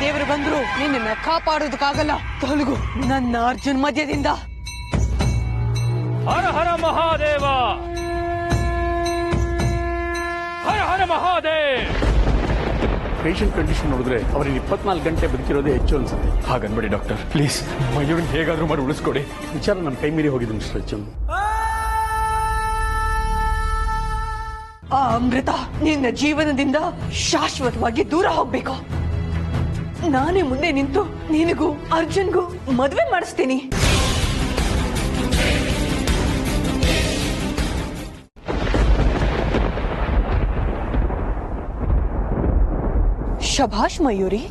ದೇವರು ಬಂದ್ರು ನಿನ್ನ ಕಾಪಾಡೋದಕ್ಕಾಗಲ್ಲ. ತೊಲಗು ನನ್ನ ಅರ್ಜುನ್ ಮಧ್ಯದಿಂದ. ಹರ ಹರ ಮಹಾದೇವ, ಹರ ಹರ ಮಹಾದೇವ್. ಪೇಷಂಟ್ ಕಂಡೀಷನ್ ನೋಡಿದ್ರೆ ಅವ್ರಿಗೆ 24 ಗಂಟೆ ಬದುಕಿರೋದೇ ಹೆಚ್ಚು ಅನ್ಸುತ್ತೆ. ಹಾಗನ್ಬೇಡಿ ಡಾಕ್ಟರ್, ಪ್ಲೀಸ್ ಮಯೂರನ್ ಹೇಗಾದ್ರೂ ಮಾಡಿ ಉಳಿಸ್ಕೊಡಿ. ವಿಚಾರ ನಮ್ಮ ಕೈ ಮೀರಿ ಹೋಗಿದೆ ಮಿಸ್ಟರ್ ಎಚ್.ಎಂ. ಆ ಅಮೃತ ನಿನ್ನ ಜೀವನದಿಂದ ಶಾಶ್ವತವಾಗಿ ದೂರ ಹೋಗ್ಬೇಕು. ನಾನೇ ಮುಂದೆ ನಿಂತು ನಿನಗೂ ಅರ್ಜುನ್ಗೂ ಮದುವೆ ಮಾಡಿಸ್ತೀನಿ. ಶಭಾಷ್ ಮಯೂರಿ.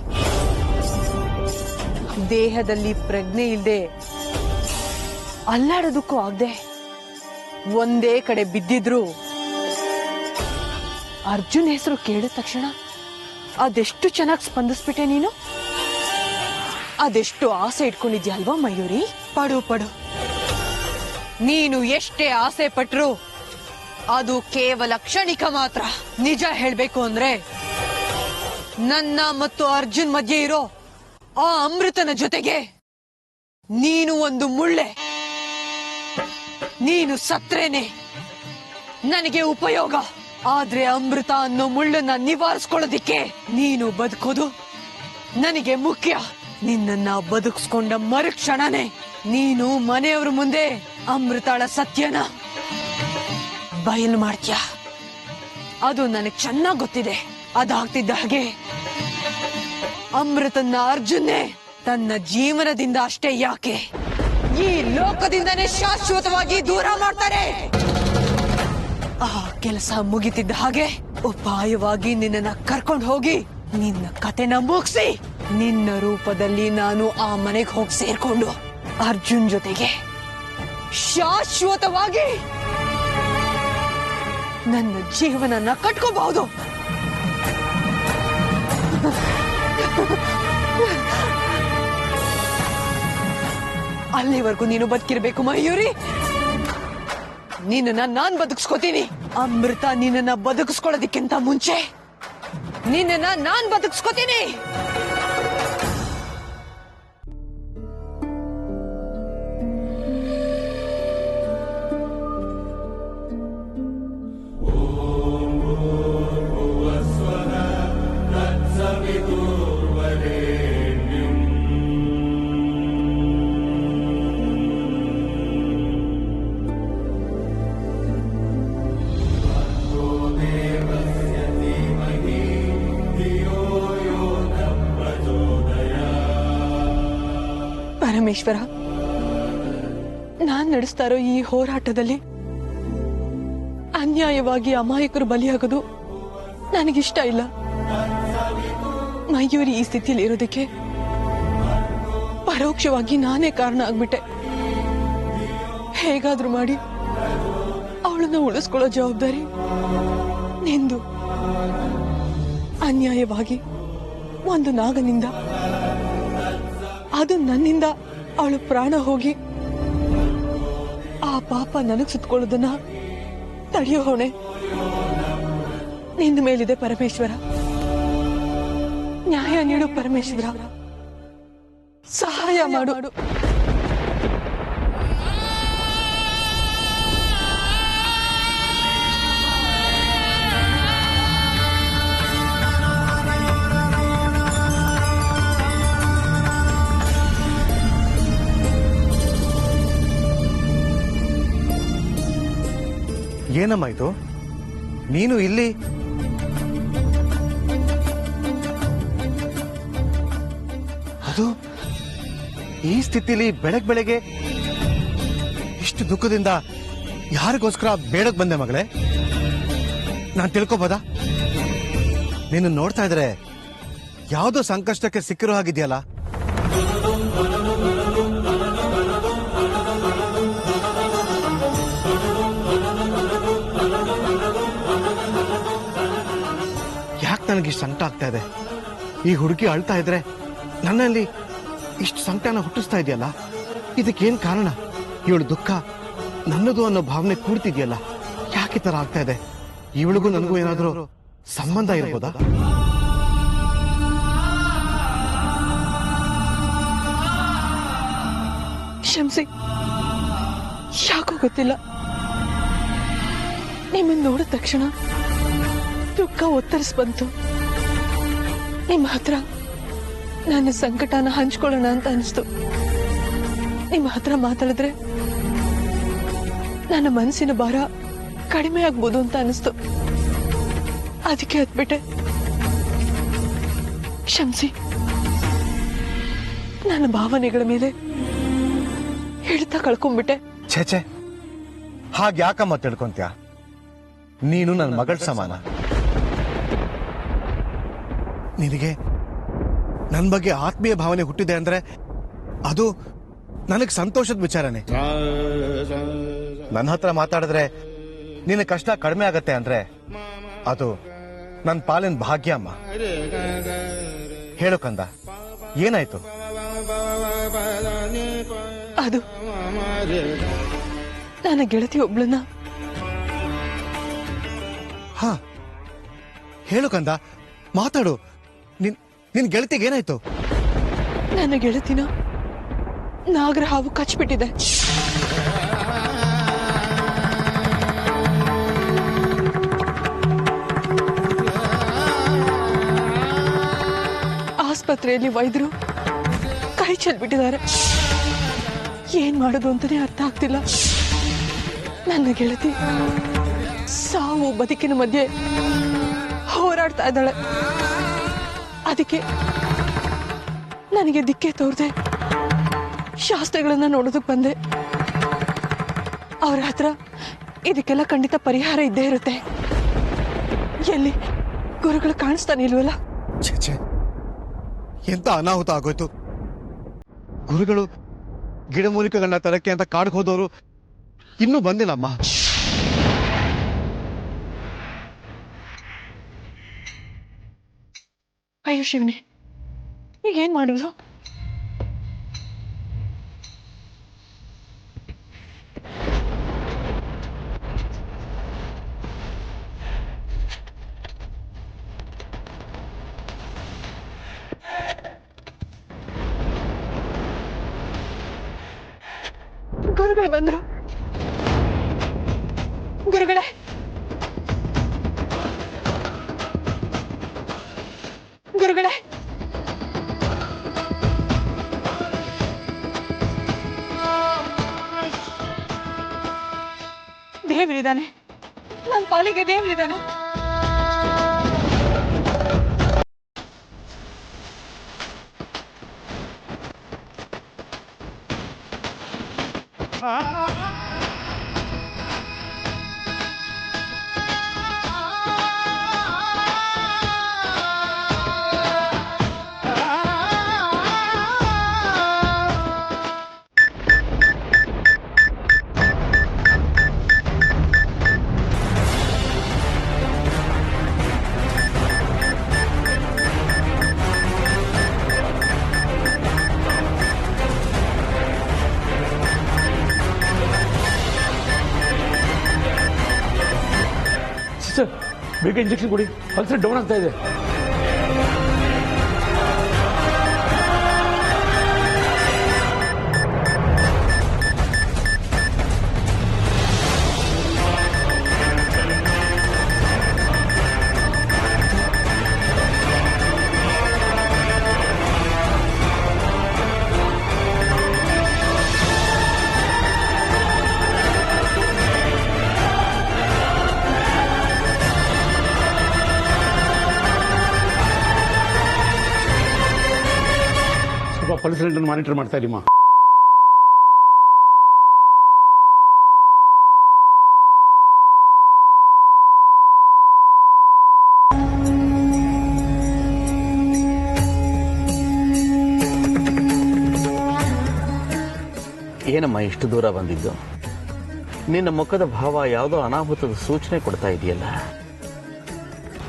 ದೇಹದಲ್ಲಿ ಪ್ರಜ್ಞೆ ಇಲ್ಲದೆ ಅಲ್ಲಾಡೋದಕ್ಕೂ ಆಗದೆ ಒಂದೇ ಕಡೆ ಬಿದ್ದಿದ್ರು ಅರ್ಜುನ್ ಹೆಸರು ಕೇಳಿದ ತಕ್ಷಣ ಅದೆಷ್ಟು ಚೆನ್ನಾಗಿ ಸ್ಪಂದಿಸ್ಬಿಟ್ಟೆ ನೀನು. ಅದೆಷ್ಟು ಆಸೆ ಇಟ್ಕೊಂಡಿದ್ಯಾ ಅಲ್ವಾ ಮಯೂರಿ? ಪಡು ಪಡು. ನೀನು ಎಷ್ಟೇ ಆಸೆ ಪಟ್ರು ಅದು ಕೇವಲ ಕ್ಷಣಿಕ ಮಾತ್ರ. ನಿಜ ಹೇಳ್ಬೇಕು ಅಂದ್ರೆ ನನ್ನ ಮತ್ತು ಅರ್ಜುನ್ ಮಧ್ಯೆ ಇರೋ ಆ ಅಮೃತನ ಜೊತೆಗೆ ನೀನು ಒಂದು ಮುಳ್ಳೆ. ನೀನು ಸತ್ರೇನೆ ನನಗೆ ಉಪಯೋಗ. ಆದ್ರೆ ಅಮೃತ ಅನ್ನೋ ಮುಳ್ಳನ್ನ ನಿವಾರಿಸ್ಕೊಳ್ಳೋದಿಕ್ಕೆ ನೀನು ಬದುಕೋದು ನನಗೆ ಮುಖ್ಯ. ನಿನ್ನನ್ನ ಬದುಕಿಸ್ಕೊಂಡ ಮರುಕ್ಷಣನೇ ನೀನು ಮನೆಯವ್ರ ಮುಂದೆ ಅಮೃತಾಳ ಸತ್ಯನ ಬಯಲು ಮಾಡ್ತೀಯ. ಅದು ನನಗೆ ಚೆನ್ನಾಗಿ ಗೊತ್ತಿದೆ. ಅದಾಗ್ತಿದ್ದ ಹಾಗೆ ಅಮೃತನ್ನ ಅರ್ಜುನ್ನೇ ತನ್ನ ಜೀವನದಿಂದ ಅಷ್ಟೇ ಯಾಕೆ ಈ ಲೋಕದಿಂದನೇ ಶಾಶ್ವತವಾಗಿ ದೂರ ಮಾಡ್ತಾರೆ. ಆ ಕೆಲಸ ಮುಗಿತಿದ್ದ ಹಾಗೆ ಉಪಾಯವಾಗಿ ನಿನ್ನನ್ನ ಕರ್ಕೊಂಡು ಹೋಗಿ ನಿನ್ನ ಕತೆನ ಮುಗಿಸಿ ನಿನ್ನ ರೂಪದಲ್ಲಿ ನಾನು ಆ ಮನೆಗೆ ಹೋಗಿ ಸೇರ್ಕೊಂಡು ಅರ್ಜುನ್ ಜೊತೆಗೆ ಶಾಶ್ವತವಾಗಿ ನನ್ನ ಜೀವನನ ಕಟ್ಕೋಬಹುದು. ಅಲ್ಲಿವರೆಗೂ ನೀನು ಬದುಕಿರ್ಬೇಕು ಮಯೂರಿ. ನಿನ್ನನ್ನ ನಾನ್ ಬದುಕಿಸ್ಕೋತೀನಿ. ಅಮೃತ ನಿನ್ನನ್ನ ಬದುಕಿಸ್ಕೊಳ್ಳೋದಕ್ಕಿಂತ ಮುಂಚೆ ನಿನ್ನನ್ನ ನಾನ್ ಬದುಕಿಸ್ಕೋತೀನಿ. ಪರಮೇಶ್ವರ, ನಾನ್ ನಡೆಸ್ತಾ ಇರೋ ಈ ಹೋರಾಟದಲ್ಲಿ ಅನ್ಯಾಯವಾಗಿ ಅಮಾಯಕರು ಬಲಿಯಾಗೋದು ನನಗಿಷ್ಟ ಇಲ್ಲ. ಮಯೂರಿ ಈ ಸ್ಥಿತಿಯಲ್ಲಿ ಇರೋದಕ್ಕೆ ಪರೋಕ್ಷವಾಗಿ ನಾನೇ ಕಾರಣ ಆಗ್ಬಿಟ್ಟೆ. ಹೇಗಾದ್ರೂ ಮಾಡಿ ಅವಳನ್ನ ಉಳಿಸ್ಕೊಳ್ಳೋ ಜವಾಬ್ದಾರಿ ನಿಂದು. ಅನ್ಯಾಯವಾಗಿ ಒಂದು ನಾಗನಿಂದ, ಅದು ನನ್ನಿಂದ ಅವಳು ಪ್ರಾಣ ಹೋಗಿ ಆ ಪಾಪ ನನಗ್ ಸುತ್ತಕೊಳ್ಳೋದನ್ನ ತಡೆಯೋ ಹೊಣೆ ನಿಂದ ಮೇಲಿದೆ ಪರಮೇಶ್ವರ. ನ್ಯಾಯ ನೀಡು ಪರಮೇಶ್ವರ, ಸಹಾಯ ಮಾಡು. ಏನಮ್ಮ ಇದು? ನೀನು ಇಲ್ಲಿ? ಅದು ಈ ಸ್ಥಿತಿಲಿ ಬೆಳಗ್ಗೆ ಇಷ್ಟು ದುಃಖದಿಂದ ಯಾರಿಗೋಸ್ಕರ ಬೇಡಕ್ ಬಂದೆ ಮಗಳೇ? ನಾನು ತಿಳ್ಕೊಬೋದಾ? ನೀನು ನೋಡ್ತಾ ಇದ್ರೆ ಯಾವುದೋ ಸಂಕಷ್ಟಕ್ಕೆ ಸಿಕ್ಕಿರೋ ಹಾಗಿದೆಯಲ್ಲ. ಯಾಕೆ ನನಗಿಷ್ಟು ಸಂಕಟ ಆಗ್ತಾ ಇದೆ? ಈ ಹುಡುಗಿ ಅಳ್ತಾ ಇದ್ರೆ ನನ್ನಲ್ಲಿ ಇಷ್ಟು ಸಂಕಟನ ಹುಟ್ಟಿಸ್ತಾ ಇದೆಯಲ್ಲ, ಇದಕ್ಕೇನ್ ಕಾರಣ? ಇವಳು ದುಃಖ ನನ್ನದು ಅನ್ನೋ ಭಾವನೆ ಕೂಡ್ತಿದ್ಯಲ್ಲ, ಯಾಕೆ ತರ ಆಗ್ತಾ ಇದೆ? ಇವಳಿಗೂ ನನಗೂ ಏನಾದ್ರೂ ಸಂಬಂಧ ಇರ್ಬೋದಾ? ಕ್ಷಮಿಸಿ. ಯಾಕೋ ಗೊತ್ತಿಲ್ಲ, ನಿಮ್ಮನ್ನು ನೋಡಿದ ತಕ್ಷಣ ದುಃಖ ಒತ್ತರಿಸ್ ಬಂತು. ನಿಮ್ಮ ಹತ್ರ ನನ್ನ ಸಂಕಟನ ಹಂಚ್ಕೊಳ್ಳೋಣ ಅಂತ ಅನಿಸ್ತು. ನಿಮ್ಮ ಹತ್ರ ಮಾತಾಡಿದ್ರೆ ನನ್ನ ಮನಸ್ಸಿನ ಭಾರ ಕಡಿಮೆ ಆಗ್ಬೋದು ಅಂತ ಅನಿಸ್ತು. ಅದಕ್ಕೆ ಹತ್ಬಿಟ್ಟೆ. ಕ್ಷಮಿಸಿ. ನನ್ನ ಭಾವನೆಗಳ ಮೇಲೆ ಹಿಡಿತ ಕಳ್ಕೊಂಡ್ಬಿಟ್ಟೆ. ಛೇ, ಹಾಗೆ ಯಾಕಮ್ಮ ತಿಳ್ಕೊಂತ್ಯಾ? ನೀನು ನನ್ನ ಮಗಳ ಸಮಾನ. ನಿನಗೆ ನನ್ನ ಬಗ್ಗೆ ಆತ್ಮೀಯ ಭಾವನೆ ಹುಟ್ಟಿದೆ ಅಂದ್ರೆ ಅದು ನನಗೆ ಸಂತೋಷದ ವಿಚಾರನೆ. ನನ್ನ ಹತ್ರ ಮಾತಾಡಿದ್ರೆ ನಿನ್ನ ಕಷ್ಟ ಕಡಿಮೆ ಆಗತ್ತೆ ಅಂದ್ರೆ ಅದು ನನ್ನ ಪಾಲಿನ ಭಾಗ್ಯ ಅಮ್ಮ. ಹೇಳು ಕಂದ, ಏನಾಯ್ತು? ಅದು ನನ್ನ ಗೆಳತಿ ಒಬ್ಳನ್ನ. ಹಾ, ಹೇಳು ಕಂದ, ಮಾತಾಡು. ನಿನ್ ಗೆಳತಿಗೆ ಏನಾಯ್ತು? ನನ್ನ ಗೆಳತಿನ ನಾಗರ ಹಾವು ಕಚ್ಬಿಟ್ಟಿದೆ. ಆಸ್ಪತ್ರೆಯಲ್ಲಿ ವೈದ್ಯರು ಕೈ ಚೆಲ್ಬಿಟ್ಟಿದ್ದಾರೆ. ಏನ್ ಮಾಡೋದು ಅಂತಾನೆ ಅರ್ಥ ಆಗ್ತಿಲ್ಲ. ನನ್ನ ಗೆಳತಿ ಸಾವು ಬದುಕಿನ ಮಧ್ಯೆ ಹೋರಾಡ್ತಾ ಇದ್ದಾಳೆ. ಅದಕ್ಕೆ ನನಗೆ ದಿಕ್ಕೆ ತೋರದೆ ಶಾಸ್ತ್ರಿಗಳನ್ನ ನೋಡೋದಕ್ಕೆ ಬಂದೆ. ಅವ್ರ ಹತ್ರ ಇದಕ್ಕೆಲ್ಲ ಖಂಡಿತ ಪರಿಹಾರ ಇದ್ದೇ ಇರುತ್ತೆ. ಎಲ್ಲಿ ಗುರುಗಳು ಕಾಣಿಸ್ತಾನೆ ಇಲ್ವಲ್ಲ? ಛೇ, ಎಂತ ಅನಾಹುತ ಆಗೋಯ್ತು. ಗುರುಗಳು ಗಿಡಮೂಲಿಕೆಗಳನ್ನ ತರಕ್ಕೆ ಅಂತ ಕಾಡ್ಗೆ ಹೋದವರು ಇನ್ನೂ ಬಂದಿಲ್ಲಮ್ಮ. ಅಯ್ಯೋ ಶಿವನೇ, ಈಗ ಏನ್ ಮಾಡುದು? ಗುರುಗಳು ಬಂದ್ರು. ಗುರುಗಳೇ, ಗುರುಗಳೇ, ದೇವರಿದ್ದಾನೆ. ನನ್ನ ಪಾಲಿಗೆ ದೇವರಿದ್ದಾನೆ. ಸರ್, ಬೇಗ ಇಂಜೆಕ್ಷನ್ ಕೊಡಿ. ಅಲ್ಸರ್ ಡೌನ್ ಆಗ್ತಾ ಇದೆ. ಪಲ್ಸ್ ರೇಟ್ ಮಾನಿಟರ್ ಮಾಡ್ತಾ ಇದೀಮ್ಮ. ಏನಮ್ಮ ಇಷ್ಟು ದೂರ ಬಂದಿದ್ದು? ನಿನ್ನ ಮುಖದ ಭಾವ ಯಾವುದೋ ಅನಾಹುತದ ಸೂಚನೆ ಕೊಡ್ತಾ ಇದೆಯಲ್ಲ.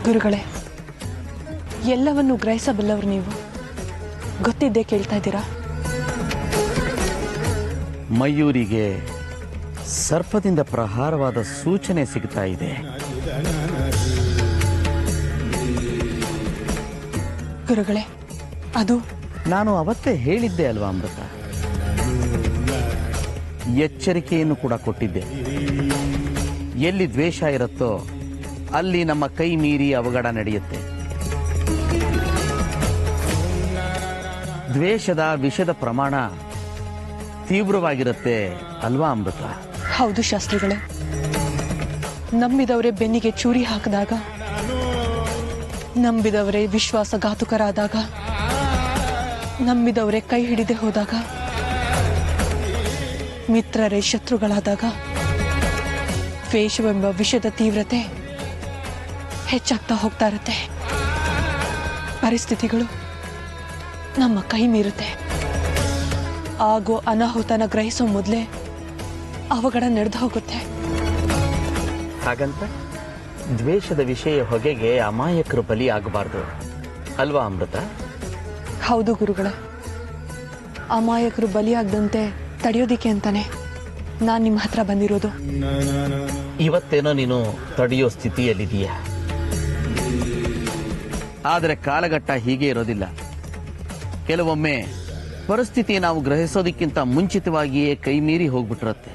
ಗುರುಗಳೇ, ಎಲ್ಲವನ್ನು ಗ್ರಹಿಸಬಲ್ಲವರು ನೀವು. ಗೊತ್ತಿದ್ದೇ ಕೇಳ್ತಾ ಇದ್ದೀರಾ? ಮಯೂರಿಗೆ ಸರ್ಪದಿಂದ ಪ್ರಹಾರವಾದ ಸೂಚನೆ ಸಿಗ್ತಾ ಇದೆ. ಗುರುಗಳೇ, ಅದು ನಾನು ಅವತ್ತೇ ಹೇಳಿದ್ದೆ ಅಲ್ವಾ ಅಮೃತ? ಎಚ್ಚರಿಕೆಯನ್ನು ಕೂಡ ಕೊಟ್ಟಿದ್ದೆ. ಎಲ್ಲಿ ದ್ವೇಷ ಇರುತ್ತೋ ಅಲ್ಲಿ ನಮ್ಮ ಕೈ ಮೀರಿ ಅವಘಡ ನಡೆಯುತ್ತೆ. ದ್ವೇಷದ ವಿಷದ ಪ್ರಮಾಣ ತೀವ್ರವಾಗಿರುತ್ತೆ ಅಲ್ವಾ ಅಮೃತ? ಹೌದು ಶಾಸ್ತ್ರಿಗಳೇ, ನಂಬಿದವರೇ ಬೆನ್ನಿಗೆ ಚೂರಿ ಹಾಕಿದಾಗ, ನಂಬಿದವರೇ ವಿಶ್ವಾಸಘಾತುಕರಾದಾಗ, ನಂಬಿದವರೇ ಕೈ ಹಿಡಿದೇ ಹೋದಾಗ, ಮಿತ್ರರೇ ಶತ್ರುಗಳಾದಾಗ ದ್ವೇಷವೆಂಬ ವಿಷದ ತೀವ್ರತೆ ಹೆಚ್ಚಾಗ್ತಾ ಹೋಗ್ತಾ ಇರುತ್ತೆ. ಪರಿಸ್ಥಿತಿಗಳು ನಮ್ಮ ಕೈ ಮೀರುತ್ತೆ. ಆಗೋ ಅನಾಹುತನ ಗ್ರಹಿಸೋ ಮೊದಲೇ ಅವಘಡ ನಡೆದು ಹೋಗುತ್ತೆ. ಹಾಗಂತ ದ್ವೇಷದ ವಿಷಯ ಹೊಗೆಗೆ ಅಮಾಯಕರು ಬಲಿ ಆಗಬಾರ್ದು ಅಲ್ವಾ ಅಮೃತ? ಹೌದು ಗುರುಗಳ, ಅಮಾಯಕರು ಬಲಿಯಾಗದಂತೆ ತಡೆಯೋದಿಕ್ಕೆ ಅಂತಾನೆ ನಾನು ನಿಮ್ಮ ಹತ್ರ ಬಂದಿರೋದು. ಇವತ್ತೇನೋ ನೀನು ತಡೆಯೋ ಸ್ಥಿತಿಯಲ್ಲಿದೀಯ, ಆದರೆ ಕಾಲಘಟ್ಟ ಹೀಗೆ ಇರೋದಿಲ್ಲ. ಕೆಲವೊಮ್ಮೆ ಪರಿಸ್ಥಿತಿ ನಾವು ಗ್ರಹಿಸೋದಕ್ಕಿಂತ ಮುಂಚಿತವಾಗಿಯೇ ಕೈ ಮೀರಿ ಹೋಗ್ಬಿಟ್ಟಿರತ್ತೆ.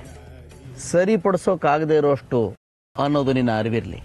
ಸರಿಪಡಿಸೋಕಾಗದೇ ಇರೋಷ್ಟು ಅನ್ನೋದು ನಿನ್ನ ಅರಿವಿರಲಿ.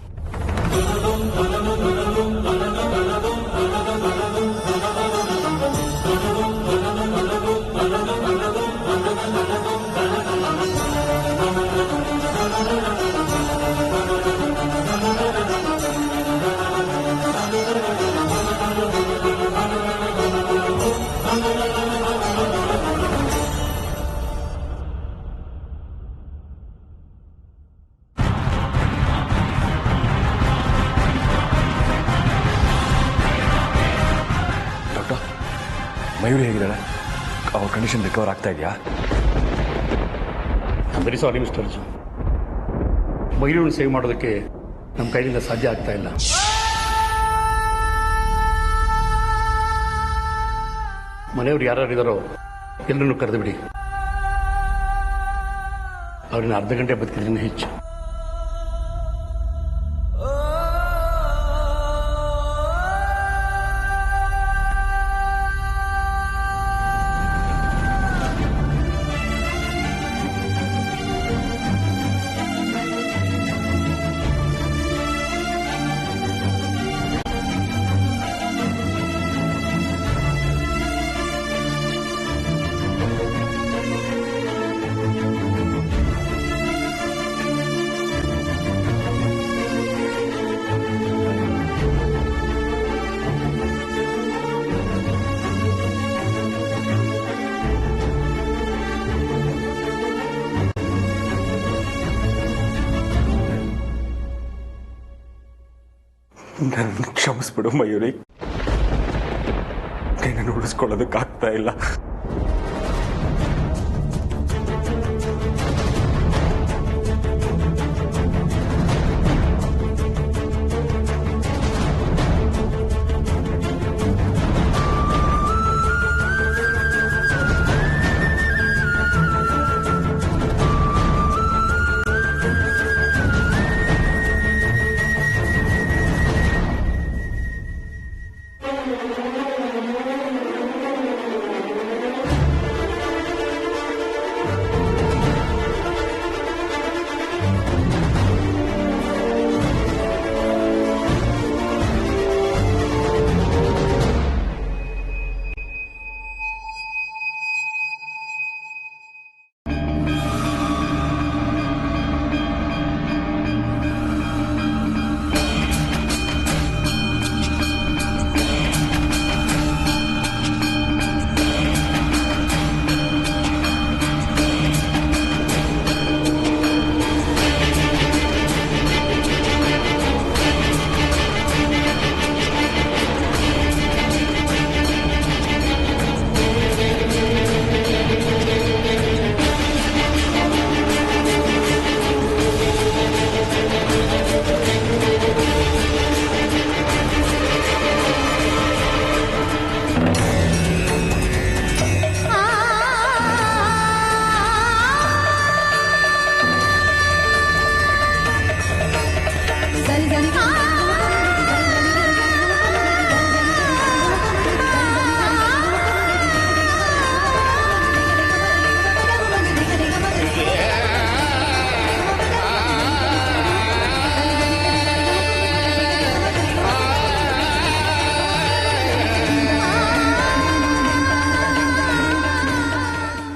ಮಯೂರಿ ಹೇಗಿದ್ದಾಳೆ? ಅವ್ರ ಕಂಡೀಷನ್ ರಿಕವರ್ ಆಗ್ತಾ ಇದೆಯಾ? ವೆರಿ ಸಾರಿ ಮಿಸ್ಟರ್ ಅರ್ಜುನ್, ಮಯೂರಿಯನ್ನು ಸೇವ್ ಮಾಡೋದಕ್ಕೆ ನಮ್ಮ ಕೈಯಿಂದ ಸಾಧ್ಯ ಆಗ್ತಾ ಇಲ್ಲ. ಮನೆಯವ್ರು ಯಾರ್ಯಾರಿದ್ದಾರೋ ಎಲ್ಲರನ್ನು ಕರೆದು ಬಿಡಿ. ಅವ್ರನ್ನ ಅರ್ಧ ಗಂಟೆ ಬದುಕಿದ್ರಿಂದ ಹೆಚ್ಚು. ನನ್ನ ಕ್ಷಮಿಸ್ಬಿಡು ಮಯೂರಿ, ಕೈನ ಉಳಿಸ್ಕೊಳ್ಳೋದಕ್ಕಾಗ್ತಾ ಇಲ್ಲ.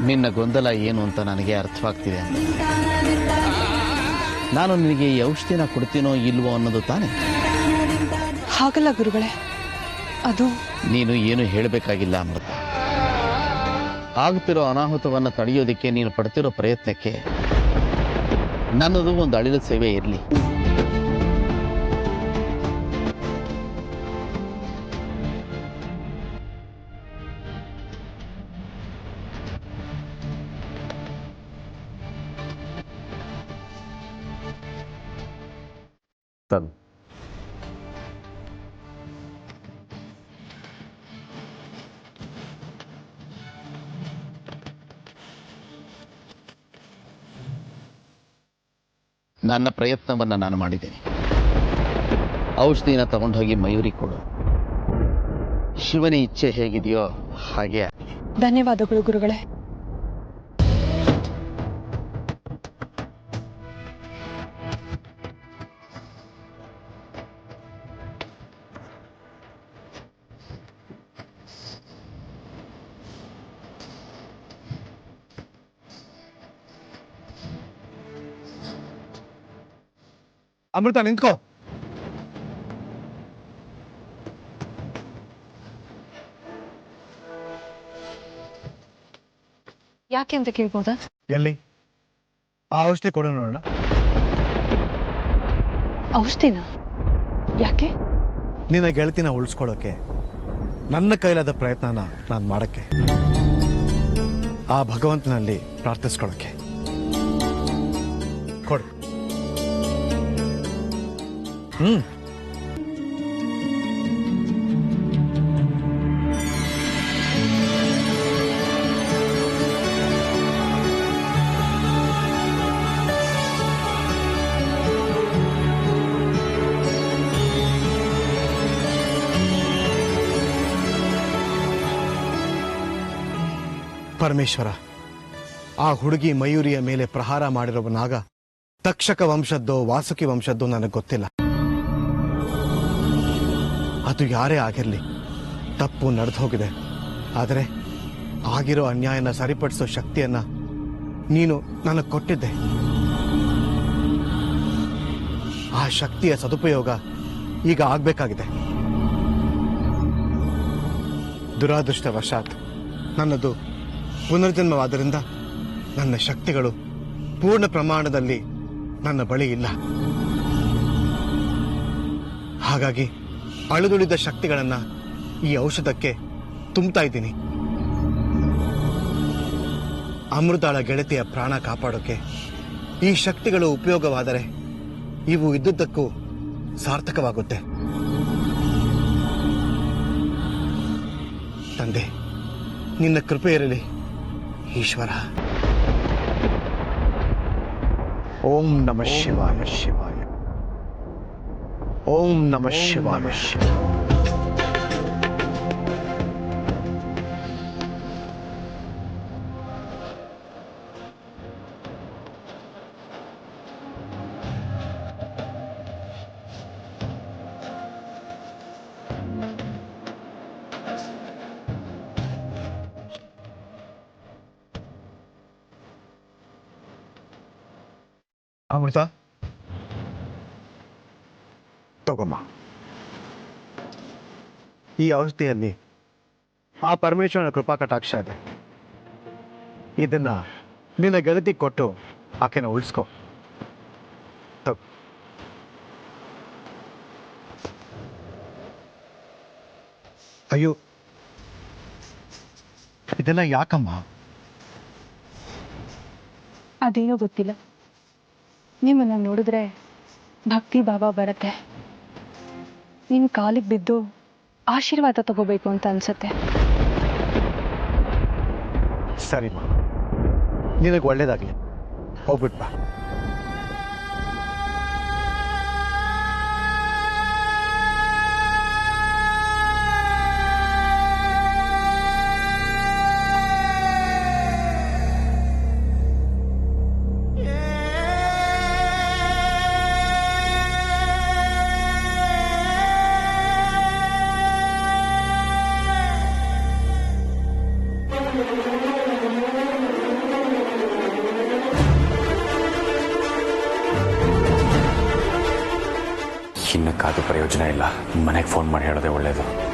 ನಿನ್ನ ಗೊಂದಲ ಏನು ಅಂತ ನನಗೆ ಅರ್ಥವಾಗ್ತಿದೆ ಅಂತ. ನಾನು ನಿನಗೆ ಈ ಔಷಧಿನ ಕೊಡ್ತೀನೋ ಇಲ್ವೋ ಅನ್ನೋದು ತಾನೆ. ಹಾಗಲ್ಲ ಗುರುಗಳೇ, ಅದು ನೀನು ಏನು ಹೇಳಬೇಕಾಗಿಲ್ಲ ಅಮೃತ. ಆಗುತ್ತಿರೋ ಅನಾಹುತವನ್ನು ತಡೆಯೋದಕ್ಕೆ ನೀನು ಪಡ್ತಿರೋ ಪ್ರಯತ್ನಕ್ಕೆ ನನ್ನದು ಒಂದು ಅಳಿದ ಸೇವೆ ಇರಲಿ. ತನ್ ನನ್ನ ಪ್ರಯತ್ನವನ್ನು ನಾನು ಮಾಡಿದ್ದೇನೆ. ಔಷಧಿನ ತಗೊಂಡೋಗಿ ಮಯೂರಿ ಕೊಡು. ಶಿವನ ಇಚ್ಛೆ ಹೇಗಿದೆಯೋ ಹಾಗೆ. ಧನ್ಯವಾದಗಳು ಗುರುಗಳೇ. ಅಮೃತ ನಿಂತ್ಕೋ. ಯಾಕೆ ಅಂತ ಕೇಳ್ಬೋದಾ? ಎಲ್ಲಿ ಆ ಔಷಧಿ ಕೊಡು ನೋಡೋಣ. ಔಷಧಿನ ಯಾಕೆ? ನಿನ್ನ ಗೆಳತಿನ ಉಳಿಸ್ಕೊಳ್ಳೋಕೆ ನನ್ನ ಕೈಲಾದ ಪ್ರಯತ್ನನ ನಾನು ಮಾಡಕ್ಕೆ, ಆ ಭಗವಂತನಲ್ಲಿ ಪ್ರಾರ್ಥಿಸ್ಕೊಳ್ಳೋಕೆ. ಕೊಡು. ಪರಮೇಶ್ವರ, ಆ ಹುಡುಗಿ ಮಯೂರಿಯ ಮೇಲೆ ಪ್ರಹಾರ ಮಾಡಿರುವ ನಾಗ ತಕ್ಷಕ ವಂಶದ್ದೋ ವಾಸುಕಿ ವಂಶದ್ದೋ ನನಗೆ ಗೊತ್ತಿಲ್ಲ. ಅದು ಯಾರೇ ಆಗಿರಲಿ, ತಪ್ಪು ನಡೆದು ಹೋಗಿದೆ. ಆದರೆ ಆಗಿರೋ ಅನ್ಯಾಯನ ಸರಿಪಡಿಸೋ ಶಕ್ತಿಯನ್ನ ನೀನು ನನಗೆ ಕೊಟ್ಟಿದ್ದೆ. ಆ ಶಕ್ತಿಯ ಸದುಪಯೋಗ ಈಗ ಆಗ್ಬೇಕಾಗಿದೆ. ದುರಾದೃಷ್ಟವಶಾತ್ ನನ್ನದು ಪುನರ್ಜನ್ಮವಾದ್ದರಿಂದ ನನ್ನ ಶಕ್ತಿಗಳು ಪೂರ್ಣ ಪ್ರಮಾಣದಲ್ಲಿ ನನ್ನ ಬಳಿ ಇಲ್ಲ. ಹಾಗಾಗಿ ಅಳಿದುಳಿದ ಶಕ್ತಿಗಳನ್ನ ಈ ಔಷಧಕ್ಕೆ ತುಂಬ್ತಾ ಇದ್ದೀನಿ. ಅಮೃತಾಳ ಗೆಳತಿಯ ಪ್ರಾಣ ಕಾಪಾಡೋಕೆ ಈ ಶಕ್ತಿಗಳು ಉಪಯೋಗವಾದರೆ ಇವು ಇದ್ದುದಕ್ಕೂ ಸಾರ್ಥಕವಾಗುತ್ತೆ. ತಂದೆ, ನಿನ್ನ ಕೃಪೆ ಇರಲಿ ಈಶ್ವರ. ಓಂ ನಮಃ ಶಿವಾಯ ಶಿವಾಯ. ಓಂ ನಮಃ ಶಿವಾಯ ಶಿವಾಯ. ಅಮೃತ, ತಗೊಮ್ಮ. ಈ ಔಷಧಿಯಲ್ಲಿ ಆ ಪರಮೇಶ್ವರನ ಕೃಪಾ ಕಟಾಕ್ಷ ಇದೆ. ಇದನ್ನ ನಿನ್ನ ಗೆಳತಿ ಕೊಟ್ಟು ಆಕೆನ ಉಳಿಸ್ಕೊ. ತಗೋ. ಅಯ್ಯೋ, ಇದೆಲ್ಲ ಯಾಕಮ್ಮ? ಅದೇನೋ ಗೊತ್ತಿಲ್ಲ, ನಿಮ್ಮನ್ನ ನೋಡಿದ್ರೆ ಭಕ್ತಿ ಭಾವ ಬರುತ್ತೆ. ನಿಮ್ ಕಾಲಿಗೆ ಬಿದ್ದು ಆಶೀರ್ವಾದ ತಗೋಬೇಕು ಅಂತ ಅನ್ಸುತ್ತೆ. ಸರಿಮ್ಮ, ನಿನಗೆ ಒಳ್ಳೇದಾಗ್ಲಿ. ಹೋಗ್ಬಿಟ್ಬಾ. ಕಾದು ಪ್ರಯೋಜನ ಇಲ್ಲ. ಮನೆಗೆ ಫೋನ್ ಮಾಡಿ ಹೇಳೋದೇ ಒಳ್ಳೇದು.